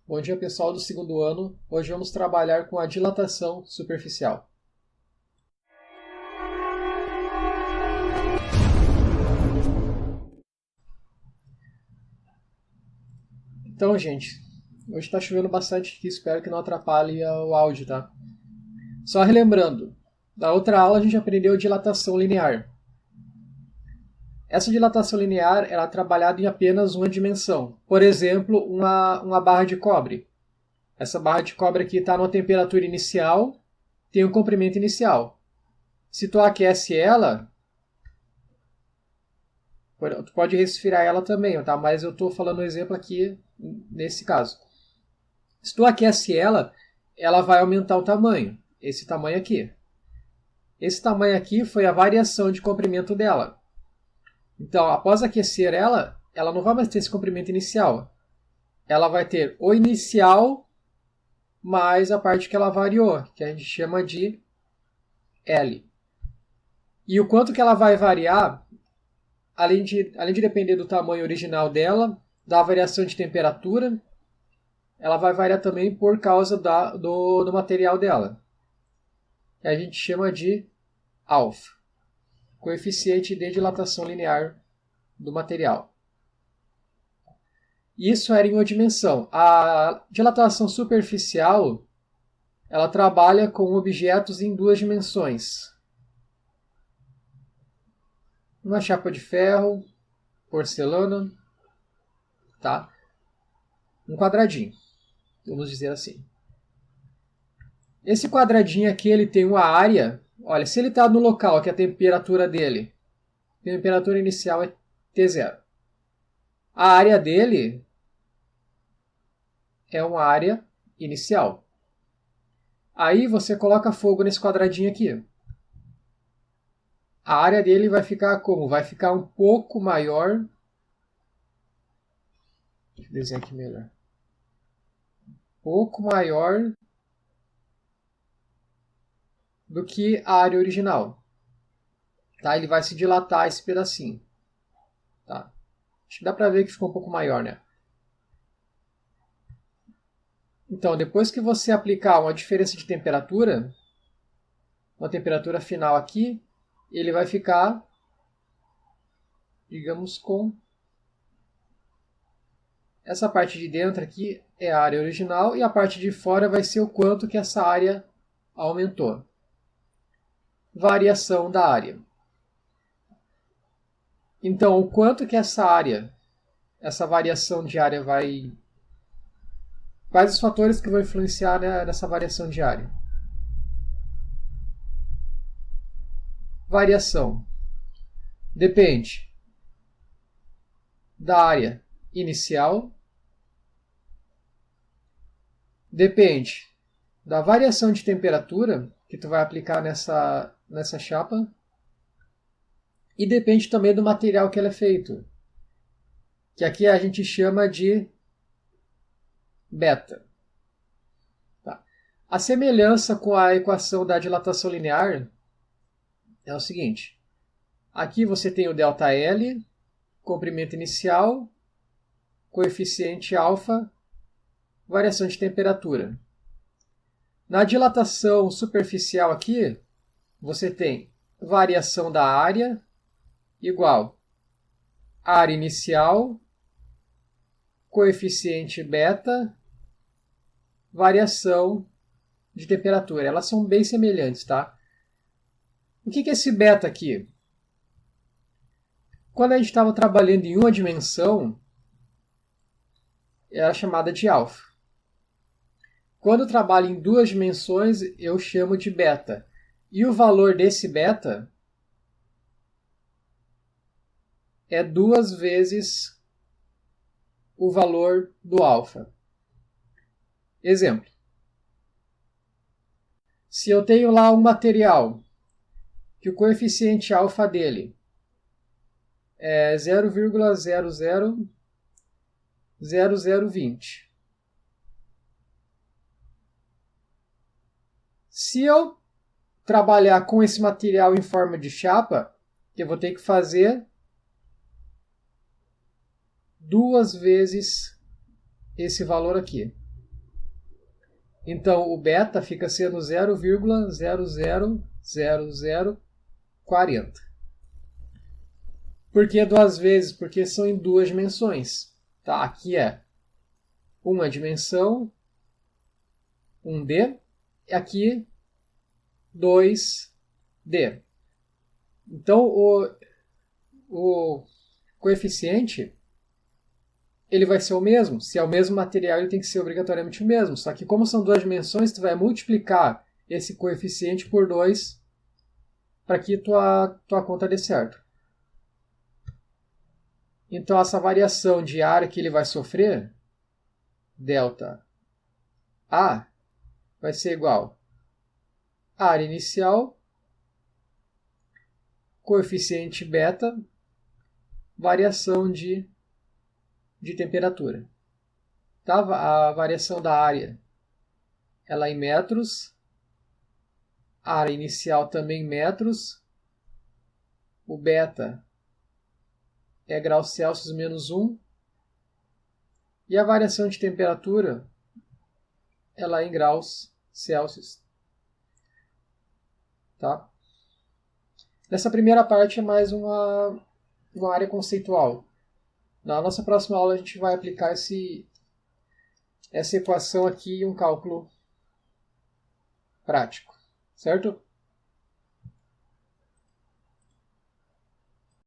Bom dia, pessoal do segundo ano. Hoje vamos trabalhar com a dilatação superficial. Então, gente, hoje está chovendo bastante aqui, espero que não atrapalhe o áudio, tá? Só relembrando, na outra aula a gente aprendeu dilatação linear. Essa dilatação linear ela é trabalhada em apenas uma dimensão. Por exemplo, uma barra de cobre. Essa barra de cobre aqui está numa temperatura inicial, tem um comprimento inicial. Se tu aquece ela, tu pode resfriar ela também, tá? Mas eu estou falando um exemplo aqui nesse caso. Se tu aquece ela, ela vai aumentar o tamanho. Esse tamanho aqui. Esse tamanho aqui foi a variação de comprimento dela. Então, após aquecer ela, ela não vai mais ter esse comprimento inicial. Ela vai ter o inicial mais a parte que ela variou, que a gente chama de L. E o quanto que ela vai variar, além de depender do tamanho original dela, da variação de temperatura, ela vai variar também por causa do material dela. Que a gente chama de alfa, coeficiente de dilatação linear do material. Isso era em uma dimensão. A dilatação superficial ela trabalha com objetos em duas dimensões. Uma chapa de ferro, porcelana, tá? Um quadradinho, vamos dizer assim. Esse quadradinho aqui ele tem uma área. Olha, se ele está no local que a temperatura dele, a temperatura inicial é T0. A área dele é uma área inicial. Aí você coloca fogo nesse quadradinho aqui. A área dele vai ficar como? Vai ficar um pouco maior. Deixa eu desenhar aqui melhor. Um pouco maior do que a área original. Tá? Ele vai se dilatar esse pedacinho. Tá? Acho que dá para ver que ficou um pouco maior, né? Então, depois que você aplicar uma diferença de temperatura, uma temperatura final aqui, ele vai ficar, digamos, com essa parte de dentro aqui é a área original e a parte de fora vai ser o quanto que essa área aumentou. Variação da área. Então, o quanto que essa área, essa variação de área vai... Quais os fatores que vão influenciar nessa variação de área? Variação. Depende da área inicial. Depende da variação de temperatura que tu vai aplicar nessa chapa. E depende também do material que ela é feito. Que aqui a gente chama de beta. Tá. A semelhança com a equação da dilatação linear é o seguinte. Aqui você tem o ΔL, comprimento inicial, coeficiente alfa, variação de temperatura. Na dilatação superficial aqui, você tem variação da área igual área inicial, coeficiente beta, variação de temperatura. Elas são bem semelhantes, tá? O que é esse beta aqui? Quando a gente estava trabalhando em uma dimensão, era chamada de alfa. Quando eu trabalho em duas dimensões, eu chamo de beta. E o valor desse beta é 2 vezes o valor do alfa. Exemplo. Se eu tenho lá um material que o coeficiente alfa dele é 0,000020. Se eu trabalhar com esse material em forma de chapa, eu vou ter que fazer 2 vezes esse valor aqui. Então, o beta fica sendo 0,000040. Por que duas vezes? Porque são em duas dimensões. Tá? Aqui é uma dimensão, 1D, e aqui 2D. Então, o coeficiente ele vai ser o mesmo. Se é o mesmo material, ele tem que ser obrigatoriamente o mesmo. Só que como são duas dimensões, tu vai multiplicar esse coeficiente por 2 para que tua conta dê certo. Então, essa variação de área que ele vai sofrer, delta A, vai ser igual a área inicial, coeficiente beta, variação de temperatura. Tá? A variação da área ela é em metros, a área inicial também em metros, o beta é graus Celsius menos 1, e a variação de temperatura ela é em graus Celsius. Tá? Nessa primeira parte é mais uma área conceitual. Na nossa próxima aula a gente vai aplicar essa equação aqui em um cálculo prático, certo?